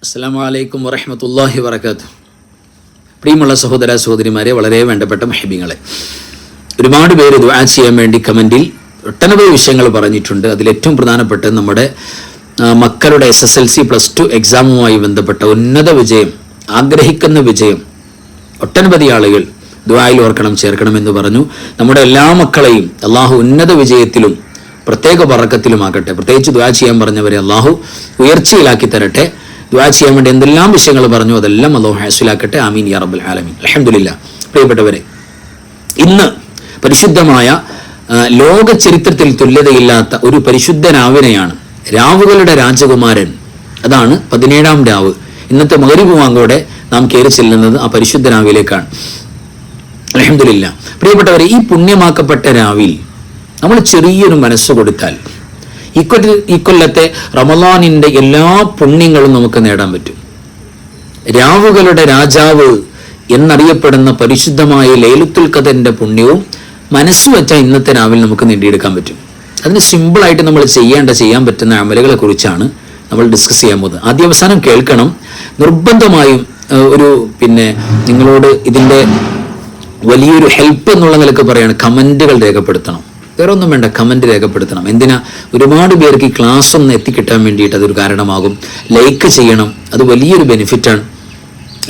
അസ്സലാമു അലൈക്കും വറഹ്മത്തുള്ളാഹി വബറകാതുഹു. പ്രിയമുള്ള സഹോദര സഹോദരിമാരെ, വളരെ വേണ്ടപ്പെട്ട മുഹബ്ബീങ്ങളെ, ഒരുപാട് പേര് ദുആ ചെയ്യാൻ വേണ്ടി കമൻറ്റിൽ ഒട്ടനവധി വിഷയങ്ങൾ പറഞ്ഞിട്ടുണ്ട്. അതിലേറ്റവും പ്രധാനപ്പെട്ട നമ്മുടെ മക്കളുടെ SSLC +2 എക്സാമുമായി ബന്ധപ്പെട്ട ഉന്നത വിജയം, ആഗ്രഹിക്കുന്ന വിജയം ഒട്ടനവധി ആളുകൾ ദുആയിൽ ഓർക്കണം, ചേർക്കണമെന്ന് പറഞ്ഞു. നമ്മുടെ എല്ലാ മക്കളെയും അള്ളാഹു ഉന്നത വിജയത്തിലും പ്രത്യേക ബറക്കത്തിലുമാക്കട്ടെ. പ്രത്യേകിച്ച് ദുആ ചെയ്യാൻ പറഞ്ഞവരെ അള്ളാഹു ഉയർച്ചയിലാക്കി തരട്ടെ. ദുആ ചെയ്യാൻ വേണ്ടി എന്തെല്ലാം വിഷയങ്ങൾ പറഞ്ഞു അതെല്ലാം അല്ലാഹു ഹാസിലാക്കട്ടെ. ആമീൻ യാ റബ്ബൽ ആലമീൻ. അൽഹംദുലില്ലാ. പ്രിയപ്പെട്ടവരെ, ഇന്ന് പരിശുദ്ധമായ ലോക ചരിത്രത്തിൽ തുല്യതയില്ലാത്ത ഒരു പരിശുദ്ധ രാവിനെയാണ്, രാവുകളുടെ രാജകുമാരൻ. അതാണ് 17-ാം രാവ്. ഇന്നത്തെ മഗ്‌രിബ് വാങ്കോടെ നാം കയറി ചെല്ലുന്നത് ആ പരിശുദ്ധ രാവിലേക്കാണ്. അൽഹംദുലില്ലാ. പ്രിയപ്പെട്ടവരെ, ഈ പുണ്യമാക്കപ്പെട്ട രാവിൽ നമ്മൾ ചെറിയൊരു മനസ്സ് കൊടുത്താൽ ഇക്കൊല്ലത്തെ റമളാനിന്റെ എല്ലാ പുണ്യങ്ങളും നമുക്ക് നേടാൻ പറ്റും. രാവുകളുടെ രാജാവ് എന്നറിയപ്പെടുന്ന പരിശുദ്ധമായ ലൈലത്തുൽ ഖദറിന്റെ പുണ്യവും മനസ്സ് വെച്ചാൽ ഇന്നത്തെ രാവിലെ നമുക്ക് നേടിയെടുക്കാൻ പറ്റും. അതിന് സിമ്പിളായിട്ട് നമ്മൾ ചെയ്യാൻ പറ്റുന്ന അമലുകളെ കുറിച്ചാണ് നമ്മൾ ഡിസ്കസ് ചെയ്യാൻ പോകുന്നത്. ആദ്യ അവസാനം കേൾക്കണം. നിർബന്ധമായും നിങ്ങളോട് ഇതിൻ്റെ വലിയൊരു ഹെൽപ്പ് എന്നുള്ള നിലക്ക് പറയാണ്, കമൻറ്റുകൾ രേഖപ്പെടുത്തണം. വേറെ ഒന്നും വേണ്ട, കമൻറ്റ് രേഖപ്പെടുത്തണം. എന്തിനാ? ഒരുപാട് പേർക്ക് ഈ ക്ലാസ് ഒന്ന് എത്തിക്കിട്ടാൻ വേണ്ടിയിട്ട് അതൊരു കാരണമാകും. ലൈക്ക് ചെയ്യണം, അത് വലിയൊരു ബെനിഫിറ്റാണ്.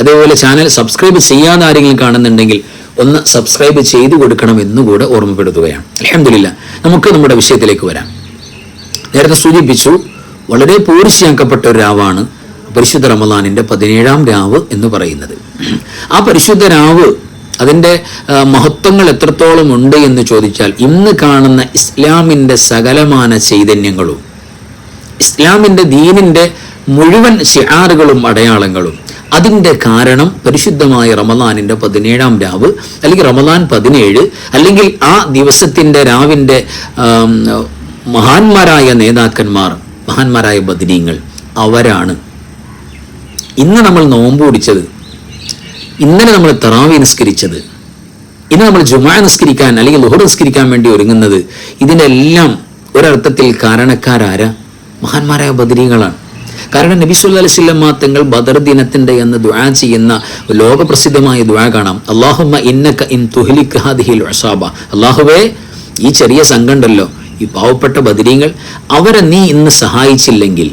അതേപോലെ ചാനൽ സബ്സ്ക്രൈബ് ചെയ്യാതെ ആരെങ്കിലും കാണുന്നുണ്ടെങ്കിൽ ഒന്ന് സബ്സ്ക്രൈബ് ചെയ്തു കൊടുക്കണം എന്നുകൂടെ ഓർമ്മപ്പെടുത്തുകയാണ്. അൽഹംദുലില്ലാ. നമുക്ക് നമ്മുടെ വിഷയത്തിലേക്ക് വരാം. നേരത്തെ സൂചിപ്പിച്ചു, വളരെ പൂർത്തിയാക്കപ്പെട്ട ഒരു രാവാണ് പരിശുദ്ധ റമളാനിൻ്റെ 17-ാം രാവ് എന്ന് പറയുന്നത്. ആ പരിശുദ്ധ രാവ്, അതിൻ്റെ മഹത്വങ്ങൾ എത്രത്തോളം ഉണ്ട് എന്ന് ചോദിച്ചാൽ, ഇന്ന് കാണുന്ന ഇസ്ലാമിൻ്റെ സകലമാന ചൈതന്യങ്ങളും, ഇസ്ലാമിൻ്റെ ദീനിൻ്റെ മുഴുവൻ ശിആറുകളും അടയാളങ്ങളും, അതിൻ്റെ കാരണം പരിശുദ്ധമായ റമളാനിൻ്റെ 17-ാം രാവ്, അല്ലെങ്കിൽ റമളാൻ 17, അല്ലെങ്കിൽ ആ ദിവസത്തിൻ്റെ രാവിൻ്റെ മഹാന്മാരായ നേതാക്കന്മാർ, മഹാന്മാരായ ബദരീങ്ങൾ, അവരാണ്. ഇന്ന് നമ്മൾ നോമ്പ് പിടിച്ചത്, ഇന്നലെ നമ്മൾ തറാവി നിസ്കരിച്ചത്, ഇന്ന് നമ്മൾ ജുമാ നിസ്കരിക്കാൻ അല്ലെങ്കിൽ ളുഹർ നിസ്കരിക്കാൻ വേണ്ടി ഒരുങ്ങുന്നത്, ഇതിനെല്ലാം ഒരർത്ഥത്തിൽ കാരണക്കാരാര? മഹാന്മാരായ ബദരീങ്ങളാണ്. കാരണം നബി സല്ലല്ലാഹു അലൈഹി വസല്ലം തങ്ങൾ ബദർ ദിനത്തിന്റെ എന്ന് ദുആ ചെയ്യുന്ന ലോകപ്രസിദ്ധമായ ദുആ കാണാം. അല്ലാഹുമ്മ ഇന്നക ഇൻ തുഹ്ലിക ഹാദിഹിൽ ഉസാബ. അല്ലാഹുവേ, ഈ ചെറിയ സംഘം ഉണ്ടല്ലോ, ഈ പാവപ്പെട്ട ബദരീങ്ങൾ, അവരെ നീ ഇന്ന് സഹായിച്ചില്ലെങ്കിൽ,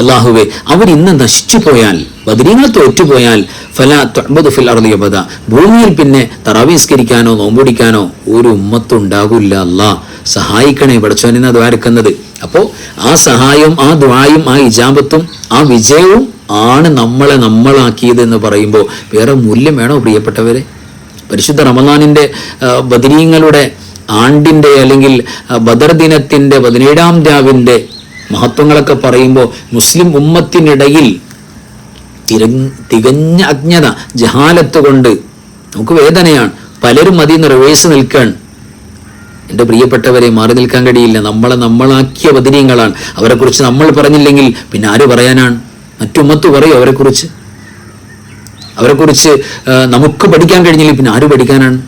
അല്ലാഹുവേ, അവരിന്ന് നശിച്ചു പോയാൽ, ബദരീങ്ങൾ തോറ്റുപോയാൽ, ഫലാ തുഅബദു ഫിൽ അർളി അബദ, ഭൂമിയിൽ പിന്നെ തറാവീഹ് നിസ്കരിക്കാനോ നോമ്പൊടിക്കാനോ ഒരു ഉമ്മത്തുണ്ടാകില്ല. അല്ലാ സഹായിക്കണേ പടച്ചോനെന്ന ദ്വാരക്കുന്നത്. അപ്പോൾ ആ സഹായം, ആ ദ്വായും, ആ ഇജാബത്തും, ആ വിജയവും ആണ് നമ്മളാക്കിയത് എന്ന് പറയുമ്പോൾ വേറെ മൂല്യം വേണോ പ്രിയപ്പെട്ടവരെ? പരിശുദ്ധ റമളാനിൻ്റെ ബദരീങ്ങളുടെ ആണ്ടിൻ്റെ അല്ലെങ്കിൽ ബദർ ദിനത്തിൻ്റെ 17-ാം രാവിൻ്റെ മഹത്വങ്ങളൊക്കെ പറയുമ്പോൾ മുസ്ലിം ഉമ്മത്തിനിടയിൽ തികഞ്ഞ അജ്ഞത, ജഹാലത്ത് കൊണ്ട് നമുക്ക് വേദനയാണ്. പലരും അതിൽ നിന്ന് റിവേഴ്സ് നിൽക്കാൻ. എൻ്റെ പ്രിയപ്പെട്ടവരെ, മാറി നിൽക്കാൻ കഴിയില്ല. നമ്മളാക്കിയ ബദരീങ്ങളാണ്. അവരെക്കുറിച്ച് നമ്മൾ പറഞ്ഞില്ലെങ്കിൽ പിന്നെ ആര് പറയാനാണ്? മറ്റുമ്മത്ത് പറയും അവരെക്കുറിച്ച് നമുക്ക് പഠിക്കാൻ കഴിഞ്ഞില്ലെങ്കിൽ പിന്നെ ആര് പഠിക്കാനാണ്?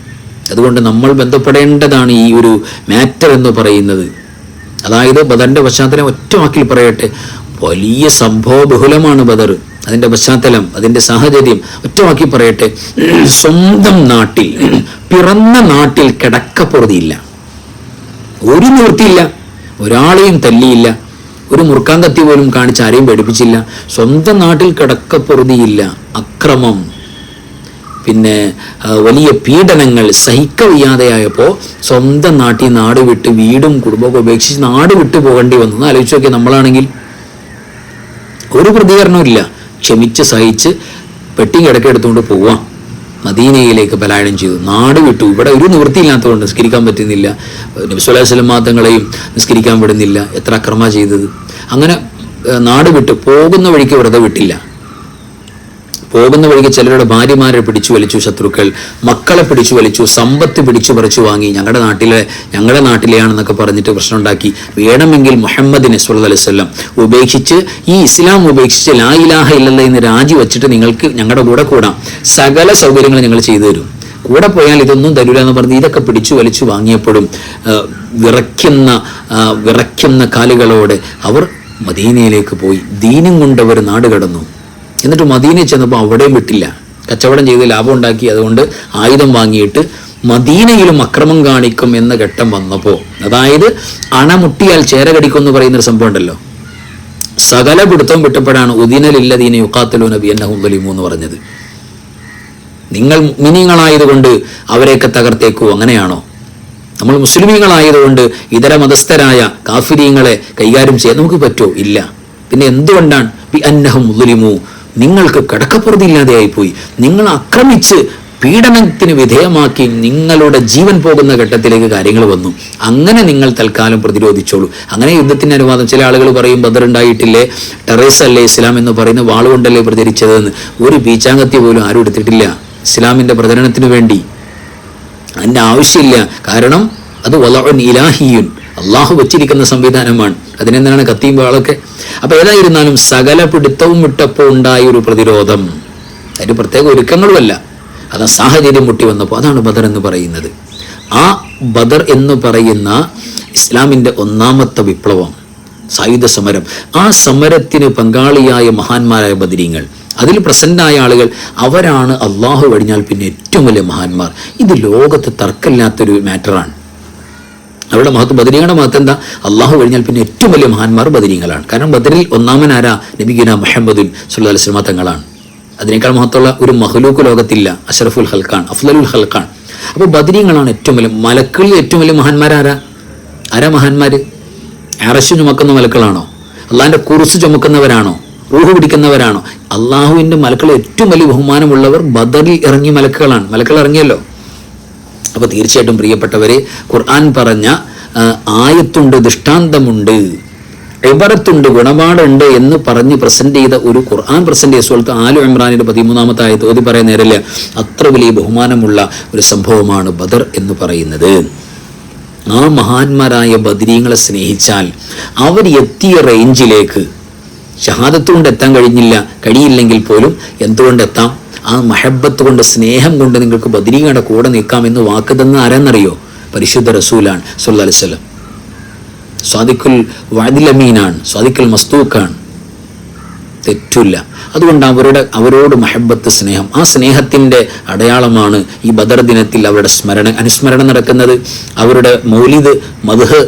അതുകൊണ്ട് നമ്മൾ ബന്ധപ്പെടേണ്ടതാണ് ഈ ഒരു മാറ്റർ എന്ന് പറയുന്നത്. അതായത് ബദറിൻ്റെ പശ്ചാത്തലം ഒറ്റ വാക്കിൽ പറയട്ടെ, വലിയ സംഭവ ബഹുലമാണ് ബദർ. അതിൻ്റെ പശ്ചാത്തലം, അതിൻ്റെ സാഹചര്യം ഒറ്റ വാക്കി പറയട്ടെ, സ്വന്തം നാട്ടിൽ, പിറന്ന നാട്ടിൽ കിടക്കപ്പുറതിയില്ല, ഒരു നിവൃത്തിയില്ല, ഒരാളെയും തല്ലിയില്ല, ഒരു മുറുക്കാങ്കത്തി പോലും കാണിച്ച് ആരെയും പേടിപ്പിച്ചില്ല. സ്വന്തം നാട്ടിൽ കിടക്കപ്പുറതിയില്ല, അക്രമം, പിന്നെ വലിയ പീഡനങ്ങൾ സഹിക്കവയ്യാതെയായപ്പോൾ സ്വന്തം നാട്ടിൽ നാട് വിട്ട്, വീടും കുടുംബമൊക്കെ ഉപേക്ഷിച്ച് നാട് വിട്ടു പോകേണ്ടി വന്നു. ആലോചിച്ച് നോക്കിയാൽ നമ്മളാണെങ്കിൽ ഒരു പ്രതികരണവും ഇല്ല, ക്ഷമിച്ച് സഹിച്ച് പെട്ടി കിടക്കെടുത്തുകൊണ്ട് പോവാം. മദീനയിലേക്ക് പലായനം ചെയ്തു, നാട് വിട്ടു. ഇവിടെ ഒരു നിവൃത്തിയില്ലാത്തതുകൊണ്ട് നിസ്കരിക്കാൻ പറ്റുന്നില്ല, നബി സല്ലല്ലാഹു അലൈഹി വസല്ലം തങ്ങളെയും നിസ്കരിക്കാൻ വിടുന്നില്ല. എത്ര അക്രമ ചെയ്തത്! അങ്ങനെ നാട് വിട്ട് പോകുന്ന വഴിക്ക് വെറുതെ വിട്ടില്ല. പോകുന്ന വഴിക്ക് ചിലരുടെ ഭാര്യമാരെ പിടിച്ചു വലിച്ചു ശത്രുക്കൾ, മക്കളെ പിടിച്ചു വലിച്ചു, സമ്പത്ത് പിടിച്ചു പറിച്ചു വാങ്ങി, ഞങ്ങളുടെ നാട്ടിലെയാണെന്നൊക്കെ പറഞ്ഞിട്ട് പ്രശ്നം ഉണ്ടാക്കി. വേണമെങ്കിൽ മുഹമ്മദിനെ സ്വല്ലല്ലാഹു അലൈഹി വസല്ലം ഉപേക്ഷിച്ച്, ഈ ഇസ്ലാം ഉപേക്ഷിച്ച് ലാ ഇലാഹ ഇല്ലല്ലാഹ് എന്ന് രാജി വെച്ചിട്ട് നിങ്ങൾക്ക് ഞങ്ങളുടെ കൂടെ കൂടാം, സകല സൗകര്യങ്ങളും ഞങ്ങൾ ചെയ്തു തരും, കൂടെ പോയാൽ ഇതൊന്നും തരൂല എന്ന് പറഞ്ഞ് ഇതൊക്കെ പിടിച്ചു വലിച്ചു വാങ്ങിയപ്പോഴും വിറയ്ക്കുന്ന കാലുകളോടെ അവർ മദീനയിലേക്ക് പോയി. ദീനും കൊണ്ടവർ നാട് കടന്നു. എന്നിട്ട് മദീനയിൽ ചെന്നപ്പോൾ അവിടെയും വിട്ടില്ല. കച്ചവടം ചെയ്ത് ലാഭം ഉണ്ടാക്കി, അതുകൊണ്ട് ആയുധം വാങ്ങിയിട്ട് മദീനയിലും അക്രമം കാണിക്കും എന്ന ഘട്ടം വന്നപ്പോൾ, അതായത് അണമുട്ടിയാൽ ചേര കടിക്കും എന്ന് പറയുന്നൊരു സംഭവം ഉണ്ടല്ലോ, സകല പിടുത്തവും വിട്ടപ്പോഴാണ് ഉദിനലില്ലദീന യുഖാത്തിലൂന ബിഅന്നഹും ളലിമൂ എന്ന് പറഞ്ഞത്. നിങ്ങൾ മുഅ്മിനീങ്ങളായതുകൊണ്ട് അവരെയൊക്കെ തകർത്തേക്കൂ, അങ്ങനെയാണോ? നമ്മൾ മുസ്ലിമീങ്ങളായതുകൊണ്ട് ഇതര മതസ്ഥരായ കാഫിരീങ്ങളെ കൈകാര്യം ചെയ്യാൻ നമുക്ക് പറ്റുമോ? ഇല്ല. പിന്നെ എന്തുകൊണ്ടാണ്? ബിഅന്നഹും ളലിമൂ, നിങ്ങൾക്ക് കടക്കപ്പുറതില്ലാതെയായിപ്പോയി, നിങ്ങൾ ആക്രമിച്ച് പീഡനത്തിന് വിധേയമാക്കി നിങ്ങളുടെ ജീവൻ പോകുന്ന ഘട്ടത്തിലേക്ക് കാര്യങ്ങൾ വന്നു. അങ്ങനെ നിങ്ങൾ തൽക്കാലം പ്രതിരോധിച്ചോളൂ. അങ്ങനെ യുദ്ധത്തിന് അനുവാദം. ചില ആളുകൾ പറയും ബദർ ഉണ്ടായിട്ടില്ലേ, ടെറേസ് അല്ലേ ഇസ്ലാം എന്ന് പറയുന്ന വാളുകൊണ്ടല്ലേ പ്രചരിച്ചതെന്ന്. ഒരു ബീച്ചാങ്കത്തി പോലും ആരും എടുത്തിട്ടില്ല ഇസ്ലാമിൻ്റെ പ്രചരണത്തിന് വേണ്ടി. അതിൻ്റെ ആവശ്യമില്ല. കാരണം അത് വലഉൻ ഇലാഹിയുൻ, അള്ളാഹു വച്ചിരിക്കുന്ന സംവിധാനമാണ്. അതിനെന്താണ് കത്തിയും വാളൊക്കെ. അപ്പോൾ ഏതായിരുന്നാലും സകല പിടുത്തവും വിട്ടപ്പോൾ ഉണ്ടായ ഒരു പ്രതിരോധം, അതിന് പ്രത്യേക ഒരുക്കങ്ങളുമല്ല, അത് സാഹചര്യം മുട്ടി വന്നപ്പോൾ, അതാണ് ബദർ എന്ന് പറയുന്നത്. ആ ബദർ എന്ന് പറയുന്ന ഇസ്ലാമിൻ്റെ ഒന്നാമത്തെ വിപ്ലവം, സായുധ സമരം, ആ സമരത്തിന് പങ്കാളിയായ മഹാന്മാരായ ബദരീങ്ങൾ, അതിൽ പ്രസന്റായ ആളുകൾ, അവരാണ് അള്ളാഹു കഴിഞ്ഞാൽ പിന്നെ ഏറ്റവും വലിയ മഹാന്മാർ. ഇത് ലോകത്ത് തർക്കമില്ലാത്തൊരു മാറ്ററാണ്. അവരുടെ മഹത്വം, ബദരീങ്ങളുടെ മഹത്വം എന്താ? അള്ളാഹു കഴിഞ്ഞാൽ പിന്നെ ഏറ്റവും വലിയ മഹാന്മാർ ബദരീങ്ങളാണ്. കാരണം ബദറിൽ ഒന്നാമനാരാ? നബിഗുന മുഹമ്മദുൻ സല്ലല്ലാഹു അലൈഹി വസല്ലം തങ്ങളാണ്. അതിനേക്കാൾ മഹത്വമുള്ള ഒരു മഹ്ലൂക്ക് ലോകത്തില്ല. അഷ്റഫുൽ ഖൽഖാൻ, അഫ്ളലുൽ ഖൽഖാൻ. അപ്പോൾ ബദരീങ്ങളാണ് ഏറ്റവും വലിയ മലക്കുകളിൽ ഏറ്റവും വലിയ മഹാന്മാരാരാ? ആരാ മഹാന്മാർ? അർശ് ചുമക്കുന്ന മലക്കളാണോ? അള്ളാഹിൻ്റെ കുർസ് ചുമക്കുന്നവരാണോ? റൂഹ് പിടിക്കുന്നവരാണോ? അള്ളാഹുവിൻ്റെ മലക്കളിൽ ഏറ്റവും വലിയ ബഹുമാനമുള്ളവർ ബദറിൽ ഇറങ്ങിയ മലക്കുകളാണ്. മലക്കൾ ഇറങ്ങിയല്ലോ. അപ്പോൾ തീർച്ചയായിട്ടും പ്രിയപ്പെട്ടവരെ, ഖുർആൻ പറഞ്ഞ ആയത്തുണ്ട്, ദൃഷ്ടാന്തമുണ്ട്, ഇബറത്തുണ്ട്, ഗുണപാടുണ്ട് എന്ന് പറഞ്ഞ് പ്രസന്റ് ചെയ്ത ഒരു ഖുർആൻ പ്രസന്റ് ചെയ്ത സുഹൃത്ത് ആലു ഇമ്രാനിന്റെ 13-ാമത്തെ ആയത്ത് ഓതി പറയാൻ നേരല്ല. അത്ര വലിയ ബഹുമാനമുള്ള ഒരു സംഭവമാണ് ബദർ എന്ന് പറയുന്നത്. ആ മഹാന്മാരായ ബദരീങ്ങളെ സ്നേഹിച്ചാൽ അവർ എത്തിയ റേഞ്ചിലേക്ക് ഷഹാദത്ത് കൊണ്ട് എത്താൻ കഴിയില്ലെങ്കിൽ പോലും എന്തുകൊണ്ടെത്താം? ആ മഹബത്ത് കൊണ്ട്, സ്നേഹം കൊണ്ട് നിങ്ങൾക്ക് ബദരീങ്ങളുടെ കൂടെ നിൽക്കാമെന്ന് വാക്ക് തന്ന ആരാന്നറിയോ? പരിശുദ്ധ റസൂലാണ് സല്ലല്ലാഹു അലൈഹി വസല്ലം. സ്വാദിഖുൽ വഅദിൽ അമീനാണ്, സ്വാദിഖുൽ മസ്തൂക്കാണ്, തെറ്റില്ല. അതുകൊണ്ട് അവരോട് മഹബത്ത്, സ്നേഹം, ആ സ്നേഹത്തിൻ്റെ അടയാളമാണ് ഈ ബദർ ദിനത്തിൽ അവരുടെ അനുസ്മരണം നടക്കുന്നത്, അവരുടെ മൗലിദ്, മദ്ഹ്,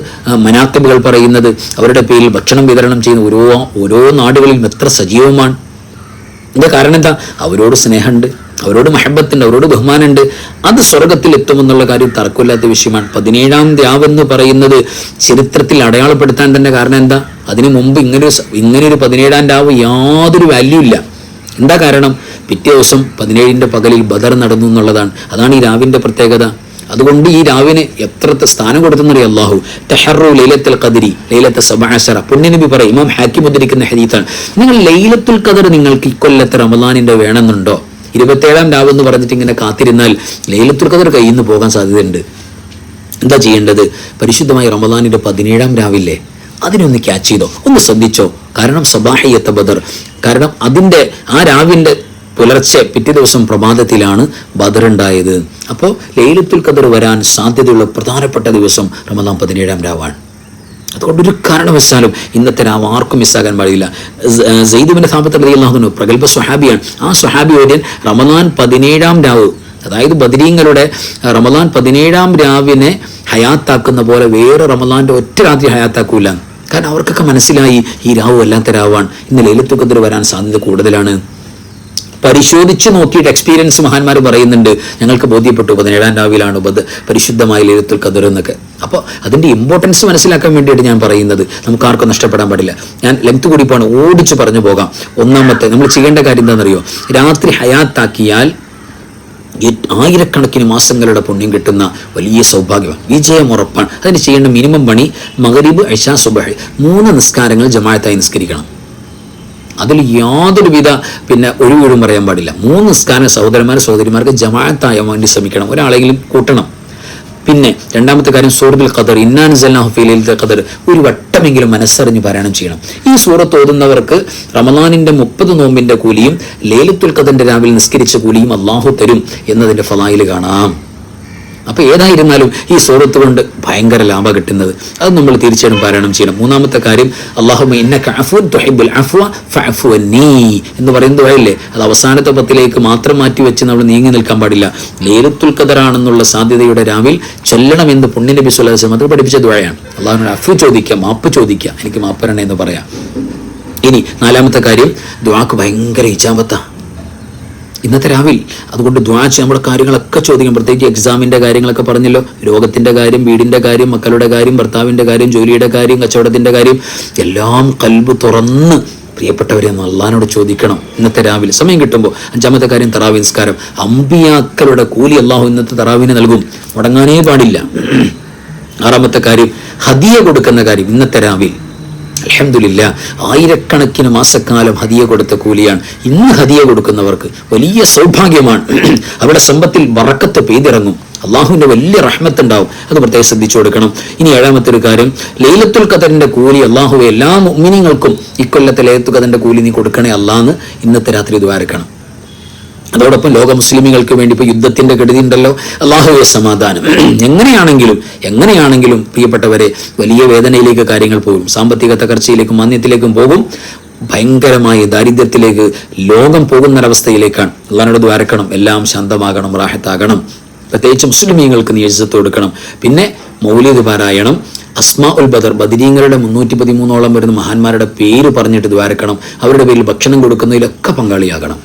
മനാഖിബുകൾ പറയുന്നത്, അവരുടെ പേരിൽ ഭക്ഷണം വിതരണം ചെയ്യുന്ന ഓരോ നാടുകളിലും എത്ര സജീവമാണ്. ഇതിൻ്റെ കാരണം എന്താ? അവരോട് സ്നേഹമുണ്ട്, അവരോട് മഹബത്തുണ്ട്, അവരോട് ബഹുമാനമുണ്ട്. അത് സ്വർഗത്തിൽ എത്തുമെന്നുള്ള കാര്യം തർക്കമില്ലാത്ത വിഷയമാണ്. 17-ാം രാവ് എന്ന് പറയുന്നത് ചരിത്രത്തിൽ അടയാളപ്പെടുത്താൻ തന്നെ കാരണം എന്താ? അതിനു മുമ്പ് ഇങ്ങനൊരു 17-ാം രാവ് യാതൊരു വാല്യൂ ഇല്ല. എന്താ കാരണം? പിറ്റേ ദിവസം 17-ന്റെ പകലിൽ ബദർ നടന്നു എന്നുള്ളതാണ്. അതാണ് ഈ രാവിൻ്റെ പ്രത്യേകത. അതുകൊണ്ട് ഈ രാവിന് എത്ര സ്ഥാനം കൊടുത്തെന്നറിയാം അള്ളാഹു. തഹറു ലൈലത്തുൽ ഖദ്രി ലൈലത്ത് 17. പുണ്യനബി പറയും, ഇമാം ഹാക്കിം ഉദ്ധരിക്കുന്ന ഹദീസാണ്, നിങ്ങൾ ലൈലത്തുൽ ഖദർ നിങ്ങൾക്ക് ഇക്കൊല്ലത്തെ റമദാനിന്റെ വേണമെന്നുണ്ടോ? 27-ാം രാവ് എന്ന് പറഞ്ഞിട്ട് ഇങ്ങനെ കാത്തിരുന്നാൽ ലൈലത്തുൽ ഖദർ കയ്യിൽ നിന്ന് പോകാൻ സാധ്യതയുണ്ട്. എന്താ ചെയ്യേണ്ടത്? പരിശുദ്ധമായ റമദാനിന്റെ 17-ാം രാവില്ലേ, അതിനൊന്ന് ക്യാച്ച് ചെയ്തോ, ഒന്ന് ശ്രദ്ധിച്ചോ. കാരണം സബാഹിയത്ത് ബദർ, കാരണം അതിൻ്റെ ആ രാവിൻ്റെ പുലർച്ചെ പിറ്റേ ദിവസം പ്രഭാതത്തിലാണ് ബദർ ഉണ്ടായത്. അപ്പോൾ ലൈലത്തുൽ ഖദർ വരാൻ സാധ്യതയുള്ള പ്രധാനപ്പെട്ട ദിവസം റമദാൻ 17-ാം രാവാണ്. അതുകൊണ്ടൊരു കാരണവശാലും ഇന്നത്തെ രാവ് ആർക്കും മിസ്സാകാൻ പാടില്ല. സെയ്ദ് ബിൻ സാബിത്ത് റളിയല്ലാഹു അൻഹു പ്രഗൽഭ സ്വഹാബിയാണ്. ആ സ്വഹാബി വര്യൻ റമദാൻ 17-ാം രാവ്, അതായത് ബദരീങ്ങളുടെ റമദാൻ 17-ാം രാവിനെ ഹയാത്താക്കുന്ന പോലെ വേറെ റമദാന്റെ ഒറ്റ രാത്രി ഹയാത്താക്കൂല. കാരണം അവർക്കൊക്കെ മനസ്സിലായി ഈ രാവ് വല്ലാത്ത രാവാണ്, ഇന്ന് ലൈലത്തുൽ ഖദർ വരാൻ സാധ്യത കൂടുതലാണ്. പരിശോധിച്ച് നോക്കിയിട്ട് എക്സ്പീരിയൻസ് മഹാന്മാർ പറയുന്നുണ്ട്, ഞങ്ങൾക്ക് ബോധ്യപ്പെട്ടു 17-ാം രാവിലാണ് പരിശുദ്ധമായ ലൈലത്തുൽ ഖദർ എന്നൊക്കെ. അപ്പോൾ അതിൻ്റെ ഇമ്പോർട്ടൻസ് മനസ്സിലാക്കാൻ വേണ്ടിയിട്ട് ഞാൻ പറയുന്നത്, നമുക്ക് ആർക്കും നഷ്ടപ്പെടാൻ പാടില്ല. ഞാൻ ലെങ്ത് കൂടി പോകണം, ഓടിച്ച് പറഞ്ഞു പോകാം. ഒന്നാമത്തെ നമ്മൾ ചെയ്യേണ്ട കാര്യം എന്താണെന്നറിയോ? രാത്രി ഹയാത്താക്കിയാൽ ആയിരക്കണക്കിന് മാസങ്ങളുടെ പുണ്യം കിട്ടുന്ന വലിയ സൗഭാഗ്യമാണ്, വിജയം ഉറപ്പാണ്. അതിന് ചെയ്യേണ്ട മിനിമം പണി മഗ്രിബ്, ഇശാ, സുബ്ഹ് 3 നിസ്കാരങ്ങൾ ജമാഅത്തായി നിസ്കരിക്കണം. അതിൽ യാതൊരുവിധ ഒഴിവൊഴിവും പറയാൻ പാടില്ല. 3 നിസ്കാരം സഹോദരിമാർക്ക് ജമാഅത്തായാൻ വേണ്ടി ശ്രമിക്കണം, ഒരാളെങ്കിലും കൂട്ടണം. പിന്നെ രണ്ടാമത്തെ കാര്യം സൂറത്തുൽ ഖദർ, ഇന്നാ അൻസൽനാഹു ഫീ ലൈലത്തുൽ ഖദർ, ഒരു വട്ടമെങ്കിലും മനസ്സറിഞ്ഞ് പാരായണം ചെയ്യണം. ഈ സൂറത്ത് ഓതുന്നവർക്ക് റമദാനിന്റെ 30 നോമ്പിന്റെ കൂലിയും ലൈലത്തുൽ ഖദറിന്റെ രാവിലെ നിസ്കരിച്ച കൂലിയും അള്ളാഹു തരും എന്നതിന്റെ ഫളായിൽ കാണാം. അപ്പോൾ ഏതായിരുന്നാലും ഈ സൂറത്ത് കൊണ്ട് ഭയങ്കര ലാഭം കിട്ടുന്നത്, അത് നമ്മൾ തീർച്ചയായും പാരായണം ചെയ്യണം. മൂന്നാമത്തെ കാര്യം, അല്ലാഹുമ്മ ഇന്നക അഫ്വുൻ തുഹിബ്ബുൽ അഫ്വ ഫഅഫു അന്നീ എന്ന് പറയുന്നത് ദുആയല്ലേ. അത് അവസാനത്തെ പത്തിലേക്ക് മാത്രം മാറ്റി വെച്ച് നമ്മൾ നീങ്ങി നിൽക്കാൻ പാടില്ല. ലൈലത്തുൽ ഖദറാണെന്നുള്ള സാധ്യതയുടെ രാവിൽ ചൊല്ലണമെന്ന് പുണ്യ നബി സ്വല്ലല്ലാഹു അലൈഹി വസല്ലം അത് പഠിപ്പിച്ച ദുആയാണ്. അല്ലാഹുവിനോട് അഫ്വ് ചോദിക്കുക, മാപ്പ് ചോദിക്കുക, എനിക്ക് മാപ്പ് തരണേ എന്ന് പറയാം. ഇനി നാലാമത്തെ കാര്യം, ദുആക്ക് ഭയങ്കര ഇജാബത്താണ് ഇന്നത്തെ രാവിൽ. അതുകൊണ്ട് ദുആ ചെയ്യാൻ നമ്മുടെ കാര്യങ്ങളൊക്കെ ചോദിക്കാം. പ്രത്യേകിച്ച് എക്സാമിൻ്റെ കാര്യങ്ങളൊക്കെ പറഞ്ഞല്ലോ, രോഗത്തിൻ്റെ കാര്യം, വീടിൻ്റെ കാര്യം, മക്കളുടെ കാര്യം, ഭർത്താവിൻ്റെ കാര്യം, ജോലിയുടെ കാര്യം, കച്ചവടത്തിൻ്റെ കാര്യം, എല്ലാം കൽബ് തുറന്ന് പ്രിയപ്പെട്ടവരെ അള്ളാഹിനോട് ചോദിക്കണം ഇന്നത്തെ രാവിലെ സമയം കിട്ടുമ്പോൾ. അഞ്ചാമത്തെ കാര്യം, തറാവി നിസ്കാരം. അമ്പിയാക്കളുടെ കൂലി അള്ളാഹു ഇന്നത്തെ തറാവിന് നൽകും, മുടങ്ങാനേ പാടില്ല. ആറാമത്തെ കാര്യം, ഹദിയ കൊടുക്കുന്ന കാര്യം ഇന്നത്തെ രാവിൽ. അൽഹംദുലില്ലാ, ആയിരക്കണക്കിന് മാസക്കാലം ഹദിയ കൊടുത്ത കൂലിയാണ്. ഇന്ന് ഹദിയ കൊടുക്കുന്നവർക്ക് വലിയ സൗഭാഗ്യമാണ്. അവിടെ സമ്പത്തിൽ ബറക്കത്ത് പെയ്തിറങ്ങും, അള്ളാഹുവിൻ്റെ വലിയ റഹ്മത്തുണ്ടാവും. അത് പ്രത്യേകം ശ്രദ്ധിച്ചു കൊടുക്കണം. ഇനി ഏഴാമത്തെ ഒരു കാര്യം, ലൈലത്തുൽ ഖദറിന്റെ കൂലി അള്ളാഹുവെ എല്ലാ മുഅ്മിനീങ്ങൾക്കും ഇക്കൊല്ലത്തെ ലൈലത്തുൽ ഖദറിന്റെ കൂലി നീ കൊടുക്കണേ അള്ളാഹ് ഇന്നത്തെ രാത്രി ദ്വാരക്കണം. അതോടൊപ്പം ലോക മുസ്ലിമുകൾക്ക് വേണ്ടി ഇപ്പോൾ യുദ്ധത്തിന്റെ കെടുതി ഉണ്ടല്ലോ, അള്ളാഹുവെ സമാധാനം. എങ്ങനെയാണെങ്കിലും പ്രിയപ്പെട്ടവരെ വലിയ വേദനയിലേക്ക് കാര്യങ്ങൾ പോകും, സാമ്പത്തിക തകർച്ചയിലേക്കും മാന്ദ്യത്തിലേക്കും പോകും, ഭയങ്കരമായ ദാരിദ്ര്യത്തിലേക്ക് ലോകം പോകുന്നൊരവസ്ഥയിലേക്കാണ്. അള്ളാഹിനോട് ദ്വാരക്കണം, എല്ലാം ശാന്തമാകണം, റാഹത്താകണം. പ്രത്യേകിച്ച് മുസ്ലിമീങ്ങൾക്ക് നീ ഇജ്ജത്ത് കൊടുക്കണം. പിന്നെ മൗലിദ് പാരായണം, അസ്മാ ഉൽ ബദർ, ബദരീങ്ങളുടെ 313 വരുന്ന മഹാന്മാരുടെ പേര് പറഞ്ഞിട്ട് ദ്വാരക്കണം. അവരുടെ പേരിൽ ഭക്ഷണം കൊടുക്കുന്നതിലൊക്കെ പങ്കാളിയാകണം.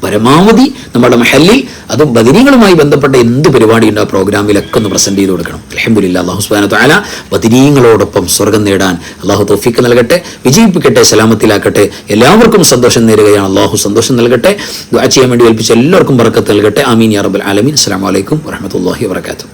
പരമാവധി നമ്മുടെ മഹല്ലിൽ, അതും ബദരീങ്ങളുമായി ബന്ധപ്പെട്ട എന്ത് പരിപാടി ഉണ്ട് ആ പ്രോഗ്രാമിലൊക്കെ ഒന്ന് പ്രസന്റ് ചെയ്ത് കൊടുക്കണം. അൽഹംദുലില്ലാ, അല്ലാഹു സുബ്ഹാനഹു വ തആല ബദരീങ്ങളോടൊപ്പം സ്വർഗം നേടാൻ അല്ലാഹു തൗഫീഖ് നൽകട്ടെ, വിജയിപ്പിക്കട്ടെ, സലാമത്തിലാക്കട്ടെ. എല്ലാവർക്കും സന്തോഷം നേരുകയാണ്. അല്ലാഹു സന്തോഷം നൽകട്ടെ. ദുആ ചെയ്യാൻ വേണ്ടി ഏൽപ്പിച്ച എല്ലാവർക്കും ബറക്കത്ത് നൽകട്ടെ. ആമീൻ യാ റബ്ബൽ ആലമീൻ. അസ്സലാമു അലൈക്കും വറഹ്മത്തുള്ളാഹി വബറകാതുഹു.